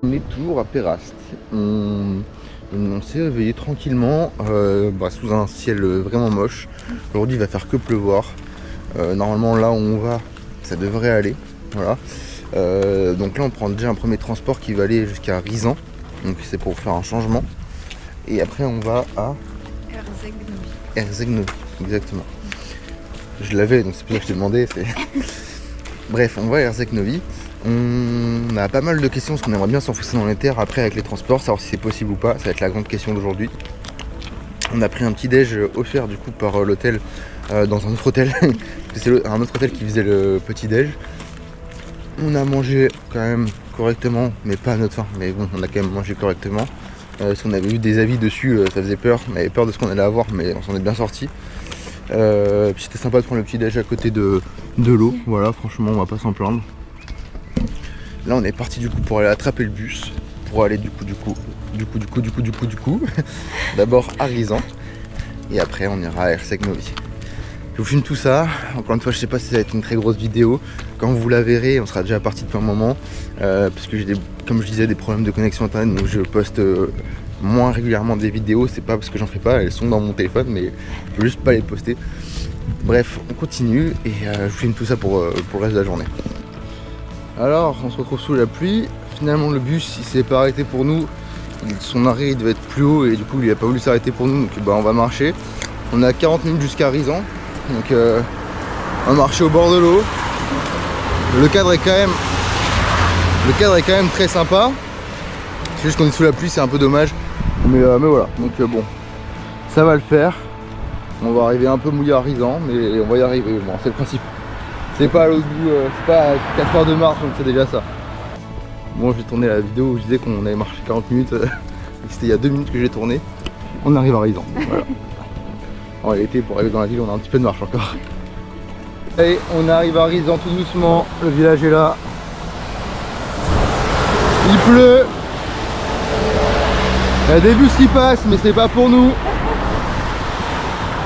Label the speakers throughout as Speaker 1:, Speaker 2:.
Speaker 1: On est toujours à Péraste. On s'est réveillé tranquillement sous un ciel vraiment moche. Aujourd'hui il va faire que pleuvoir. Normalement là où on va, ça devrait aller. Voilà. Donc là on prend déjà un premier transport qui va aller jusqu'à Rizan. Donc c'est pour faire un changement. Et après on va à Erzegnovi. Exactement. Je l'avais donc c'est pour ça que je t'ai demandé. Bref, on va à Erzegnovi. On a pas mal de questions parce qu'on aimerait bien s'enfoncer dans les terres après avec les transports, savoir si c'est possible ou pas, ça va être la grande question d'aujourd'hui. On a pris un petit déj offert du coup par l'hôtel dans un autre hôtel, c'est un autre hôtel qui faisait le petit déj. On a mangé quand même correctement, mais pas à notre faim, mais bon, on a quand même mangé correctement. Parce qu'on avait eu des avis dessus, ça faisait peur, on avait peur de ce qu'on allait avoir, mais on s'en est bien sorti. Puis c'était sympa de prendre le petit déj à côté de l'eau, voilà, franchement on va pas s'en plaindre. Là on est parti du coup pour aller attraper le bus, pour aller du coup d'abord à Rizan et après on ira à Erzegnovi. Je vous filme tout ça, encore une fois je sais pas si ça va être une très grosse vidéo, quand vous la verrez on sera déjà parti depuis un moment, parce que j'ai comme je disais des problèmes de connexion internet, donc je poste moins régulièrement des vidéos, c'est pas parce que j'en fais pas, elles sont dans mon téléphone mais je peux juste pas les poster. Bref, on continue et je vous filme tout ça pour le reste de la journée. Alors, on se retrouve sous la pluie. Finalement, le bus, il s'est pas arrêté pour nous. Son arrêt, il devait être plus haut et du coup, il a pas voulu s'arrêter pour nous. Donc, on va marcher. On a 40 minutes jusqu'à Rizan. Donc, on va marcher au bord de l'eau. Le cadre est quand même très sympa. C'est juste qu'on est sous la pluie, c'est un peu dommage. Mais voilà. Donc, bon, ça va le faire. On va arriver un peu mouillé à Rizan, mais on va y arriver. Bon, c'est le principe. C'est pas à l'autre bout, c'est pas à 4 heures de marche, donc c'est déjà ça. Bon, j'ai tourné la vidéo où je disais qu'on avait marché 40 minutes, c'était il y a 2 minutes que j'ai tourné. On arrive à Rizan, voilà. En réalité, pour arriver dans la ville, on a un petit peu de marche encore. Allez, on arrive à Rizan tout doucement, le village est là. Il pleut. Il y a des bus qui passent, mais c'est pas pour nous.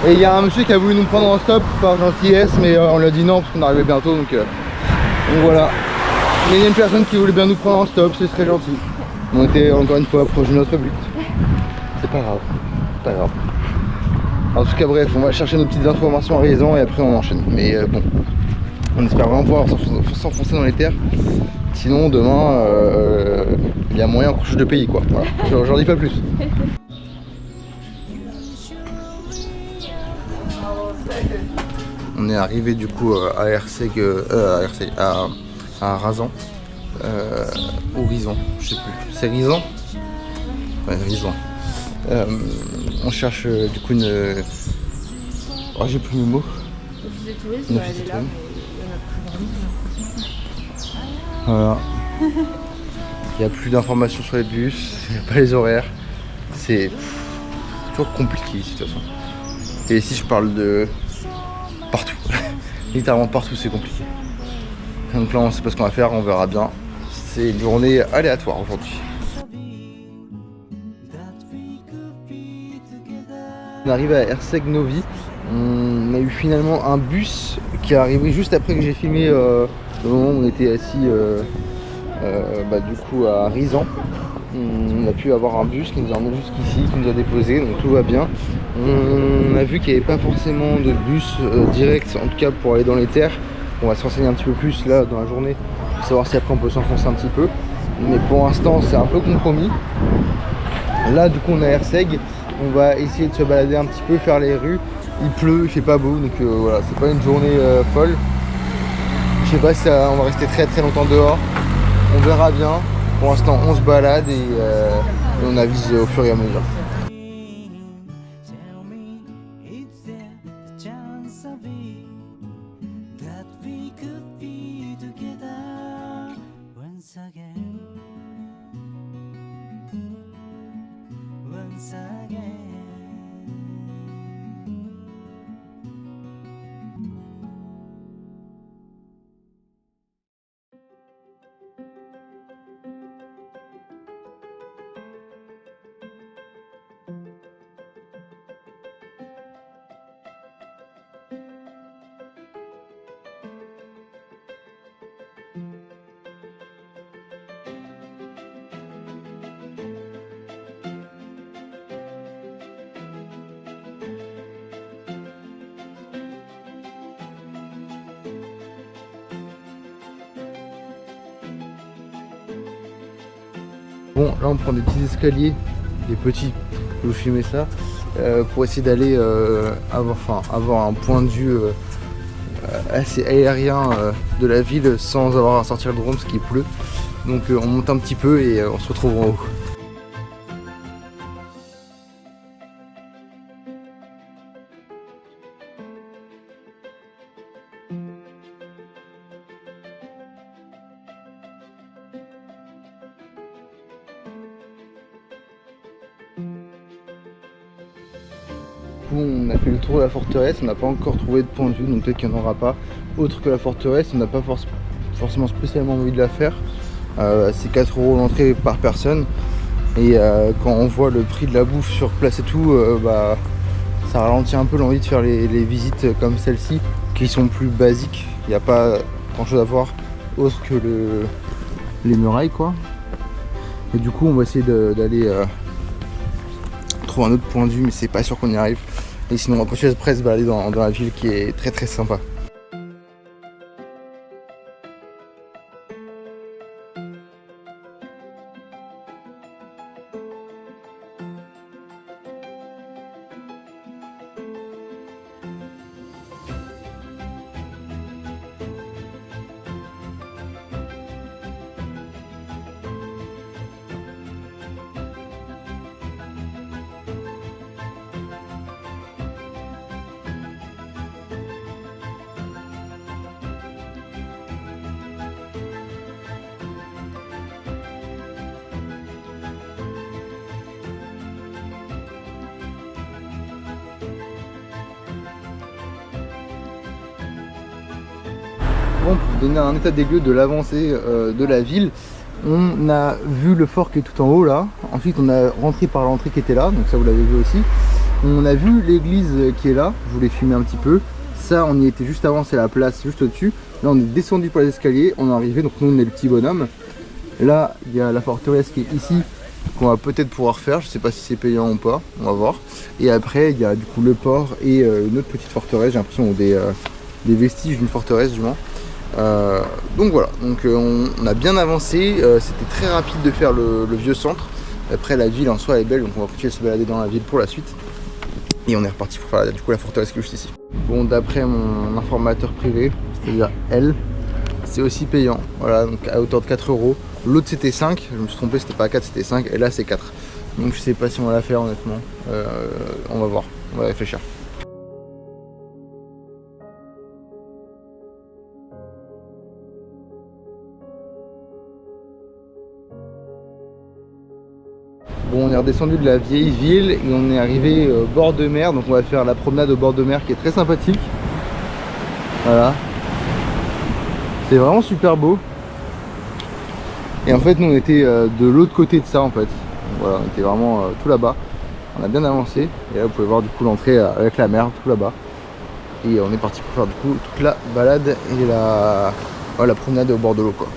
Speaker 1: Et il y a un monsieur qui a voulu nous prendre en stop par gentillesse, mais on lui a dit non parce qu'on arrivait bientôt, donc voilà. Mais il y a une personne qui voulait bien nous prendre en stop, c'est très gentil. On était encore une fois proche de notre but. C'est pas grave, pas grave. En tout cas bref, on va chercher nos petites informations à Rizan et après on enchaîne. Mais bon, on espère vraiment pouvoir s'enfoncer dans les terres. Sinon demain, il y a moyen qu'on change de pays quoi. Voilà. J'en dis pas plus. On est arrivé du coup à Razan, ou Rizan, je sais plus. C'est Rizan? Ouais, Rizan. On cherche du coup une... Oh, j'ai plus mes mots. Une office de tourisme. Voilà. Il n'y a plus d'informations sur les bus, il n'y a pas les horaires. C'est toujours compliqué ici de toute façon. Et ici je parle de partout. Littéralement partout c'est compliqué. Donc là on sait pas ce qu'on va faire, on verra bien. C'est une journée aléatoire aujourd'hui. On arrive à Erzegnovi. On a eu finalement un bus qui est arrivé juste après que j'ai filmé le moment où on était assis du coup à Rizan. On a pu avoir un bus qui nous a emmené jusqu'ici, qui nous a déposé, donc tout va bien. On a vu qu'il n'y avait pas forcément de bus direct, en tout cas pour aller dans les terres. On va se renseigner un petit peu plus là dans la journée pour savoir si après on peut s'enfoncer un petit peu. Mais pour l'instant c'est un peu compromis. Là du coup on a Erzeg, on va essayer de se balader un petit peu, faire les rues. Il pleut, il fait pas beau, donc voilà, c'est pas une journée folle. Je sais pas si on va rester très longtemps dehors. On verra bien. Pour l'instant on se balade et on avise au fur et à mesure. Bon, là on prend des petits escaliers, des petits, je vais vous filmer ça, pour essayer d'aller avoir un point de vue assez aérien de la ville sans avoir à sortir le drone parce qu'il pleut. Donc on monte un petit peu et on se retrouve en haut. On a fait le tour de la forteresse, on n'a pas encore trouvé de point de vue, donc peut-être qu'il n'y en aura pas. Autre que la forteresse, on n'a pas forcément spécialement envie de la faire. C'est 4 € l'entrée par personne. Et quand on voit le prix de la bouffe sur place et tout, ça ralentit un peu l'envie de faire les visites comme celle-ci, qui sont plus basiques. Il n'y a pas grand chose à voir autre que les murailles quoi. Et du coup on va essayer d'aller trouver un autre point de vue, mais c'est pas sûr qu'on y arrive. Et sinon on va continuer à se balader dans la ville qui est très très sympa. Bon, pour vous donner un état des lieux de l'avancée de la ville, on a vu le fort qui est tout en haut là. Ensuite on a rentré par l'entrée qui était là, donc ça vous l'avez vu aussi. On a vu l'église qui est là, je vous l'ai filmé un petit peu. Ça on y était juste avant, c'est la place juste au-dessus. Là on est descendu par les escaliers, on est arrivé, donc nous on est le petit bonhomme. Là il y a la forteresse qui est ici, qu'on va peut-être pouvoir faire, je sais pas si c'est payant ou pas, on va voir. Et après il y a du coup le port et une autre petite forteresse, j'ai l'impression des vestiges d'une forteresse du moins. Donc voilà, on a bien avancé, c'était très rapide de faire le vieux centre. Après la ville en soi est belle, donc on va continuer à se balader dans la ville pour la suite. Et on est reparti pour faire du coup la forteresse qui est juste ici. Bon, d'après mon informateur privé, c'est-à-dire elle, c'est aussi payant, voilà, donc à hauteur de 4 €. L'autre c'était 5, je me suis trompé, c'était pas 4, c'était 5, et là c'est 4. Donc je sais pas si on va la faire honnêtement, on va voir, on va réfléchir. Bon, on est redescendu de la vieille ville et on est arrivé au bord de mer, donc on va faire la promenade au bord de mer qui est très sympathique. Voilà. C'est vraiment super beau. Et en fait nous on était de l'autre côté de ça en fait. Donc, voilà, on était vraiment tout là-bas. On a bien avancé. Et là vous pouvez voir du coup l'entrée avec la mer tout là-bas. Et on est parti pour faire du coup toute la balade et la promenade au bord de l'eau quoi.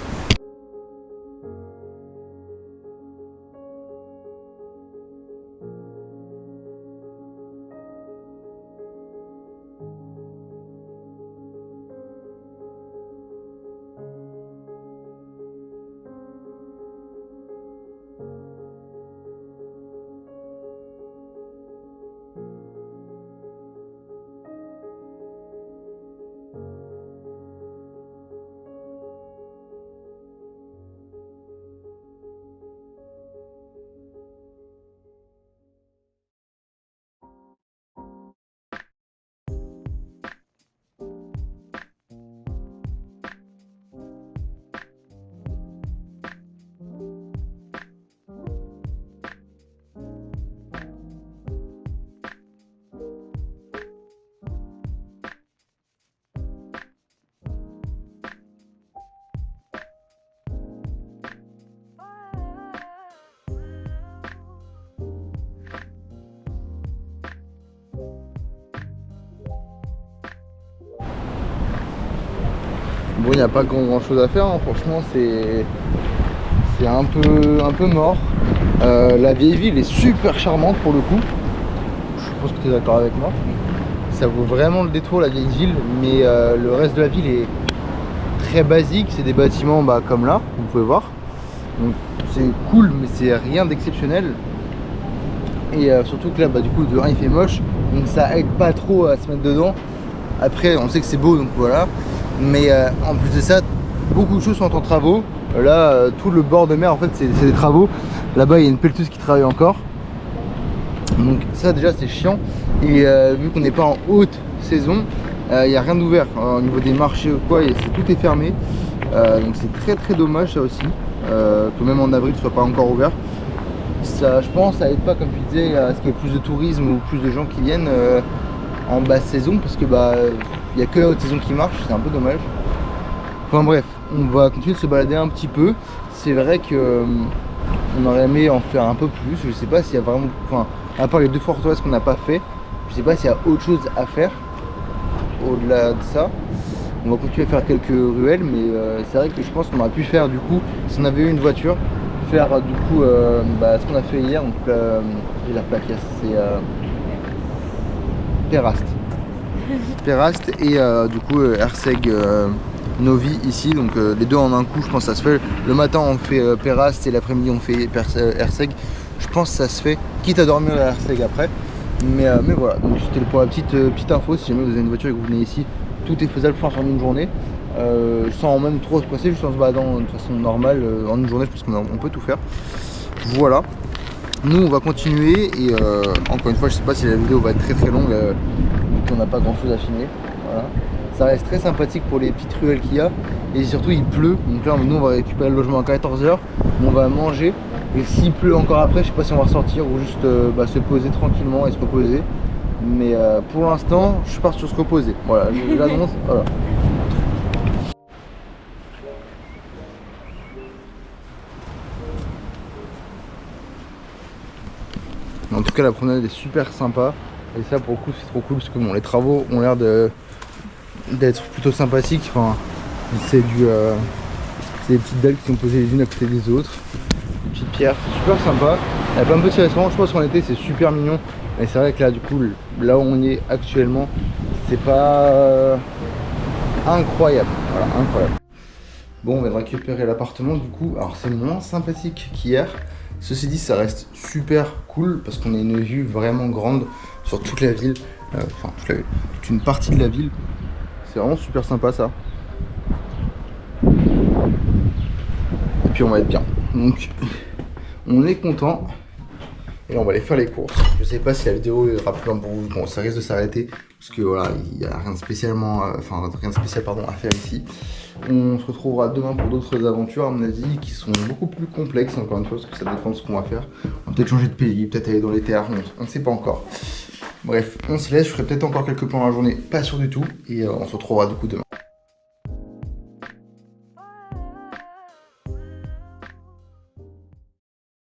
Speaker 1: Bon, il n'y a pas grand chose à faire, hein. Franchement c'est un peu mort. La vieille ville est super charmante pour le coup. Je pense que tu es d'accord avec moi. Ça vaut vraiment le détour la vieille ville, mais le reste de la ville est très basique. C'est des bâtiments comme là, vous pouvez voir. Donc c'est cool, mais c'est rien d'exceptionnel. Et surtout que là, bah, du coup, de 1 il fait moche, donc ça aide pas trop à se mettre dedans. Après, on sait que c'est beau, donc voilà. Mais en plus de ça, beaucoup de choses sont en travaux. Là, tout le bord de mer, en fait, c'est des travaux. Là-bas, il y a une pelleteuse qui travaille encore. Donc ça, déjà, c'est chiant. Et vu qu'on n'est pas en haute saison, il n'y a rien d'ouvert au niveau des marchés ou quoi. Tout est fermé. Donc c'est très très dommage, ça aussi. Que même en avril, ce soit pas encore ouvert. Ça, je pense, ça aide pas, comme tu disais, à ce qu'il y ait plus de tourisme ou plus de gens qui viennent en basse saison, parce que bah il n'y a que la haute saison qui marche, c'est un peu dommage. Enfin bref, on va continuer de se balader un petit peu. C'est vrai que on aurait aimé en faire un peu plus. Je sais pas s'il y a vraiment, enfin, à part les 2 forteresses qu'on n'a pas fait, je sais pas s'il y a autre chose à faire au-delà de ça. On va continuer à faire quelques ruelles, mais c'est vrai que je pense qu'on aurait pu faire, du coup, si on avait eu une voiture, faire du coup ce qu'on a fait hier. Donc la plaque, c'est Perast. Perast et du coup Herseg Novi ici, donc les deux en un coup. Je pense que ça se fait. Le matin on fait Perast et l'après-midi on fait Herseg. Je pense que ça se fait, quitte à dormir à Herseg après. Mais voilà, donc c'était pour la petite info. Si jamais vous avez une voiture et que vous venez ici, tout est faisable, je pense, en une journée. Sans même trop se passer, juste en se baladant de façon normale. En une journée, je pense qu'on peut tout faire. Voilà. Nous, on va continuer. Et encore une fois, je sais pas si la vidéo va être très très longue, vu qu'on n'a pas grand chose à filmer. Voilà. Ça reste très sympathique pour les petites ruelles qu'il y a. Et surtout, il pleut. Donc là, nous, on va récupérer le logement à 14 h. On va manger. Et s'il pleut encore après, je sais pas si on va ressortir ou juste se poser tranquillement et se reposer. Mais pour l'instant, je pars sur se reposer. Voilà, je l'annonce. Voilà. En tout cas, la promenade est super sympa. Et ça, pour le coup, c'est trop cool parce que bon, les travaux ont l'air d'être plutôt sympathiques. Enfin, c'est des petites dalles qui sont posées les unes à côté des autres. Des petites pierres, c'est super sympa. Il y a plein de petits restaurants. Je pense qu'en été, c'est super mignon. Et c'est vrai que là, du coup, là où on est actuellement, c'est pas incroyable. Voilà, incroyable. Bon, on va récupérer l'appartement du coup. Alors, c'est moins sympathique qu'hier. Ceci dit, ça reste super cool parce qu'on a une vue vraiment grande sur toute la ville. Enfin, toute une partie de la ville. C'est vraiment super sympa ça. Et puis on va être bien. Donc, on est content. Et on va aller faire les courses. Je sais pas si la vidéo sera plus longue pour vous. Bon, ça risque de s'arrêter parce que voilà, il n'y a rien de spécialement, rien de spécial à faire ici. On se retrouvera demain pour d'autres aventures à mon avis qui sont beaucoup plus complexes encore une fois parce que ça dépend de ce qu'on va faire. On va peut-être changer de pays, peut-être aller dans les terres, on ne sait pas encore. Bref, on se laisse. Je ferai peut-être encore quelques plans dans la journée, pas sûr du tout. Et on se retrouvera du coup demain.